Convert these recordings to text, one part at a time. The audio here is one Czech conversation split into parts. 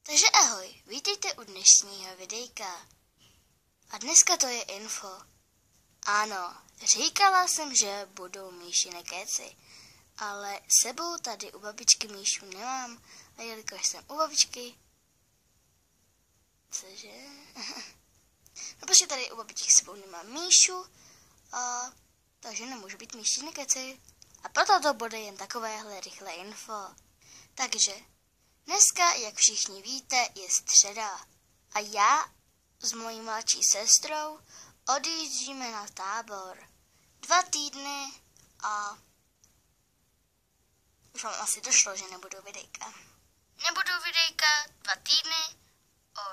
Takže ahoj, vítejte u dnešního videjka. A dneska to je info. Ano, říkala jsem, že budou Míšiny kéci, ale sebou tady u babičky Míšu nemám, a jelikož jsem u babičky... Cože? No prostě tady u babičky sebou nemám Míšu, takže nemůžu být Míšiny kéci. A proto to bude jen takovéhle rychlé info. Takže... Dneska, jak všichni víte, je středa a já s mojí mladší sestrou odjíždíme na tábor. 2 týdny a už vám asi došlo, že nebudou videjka. Nebudou videjka 2 týdny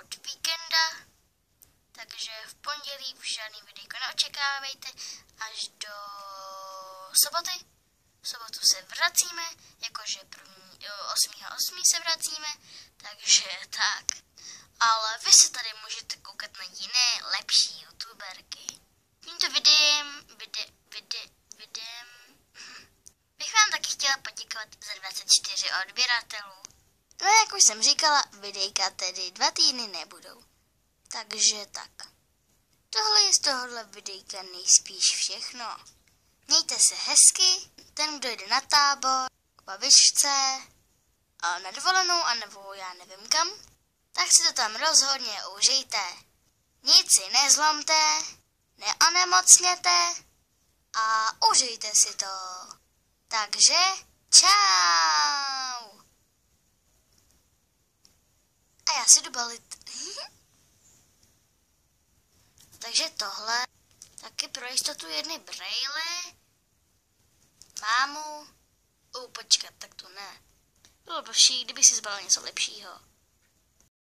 od víkenda, takže v pondělí už žádný videjko neočekávejte až do soboty. V sobotu se vracíme, jakože 8.8. se vracíme, takže tak. Ale vy se tady můžete koukat na jiné, lepší youtuberky. Tímto videem bych vám taky chtěla poděkovat za 24 odběratelů. No jak už jsem říkala, videjka tedy 2 týdny nebudou. Takže tak. Tohle je z tohohle videjka nejspíš všechno. Mějte se hezky, ten, kdo jde na tábor, k babičce, na dovolenou, anebo já nevím kam, tak si to tam rozhodně užijte. Nic si nezlomte, neonemocněte a užijte si to. Takže čau! A já si jdu balit. Takže tohle, taky pro jistotu jedny brejle, mámu, počkat, tak to ne. Bylo by vší, kdyby si zbalil něco lepšího.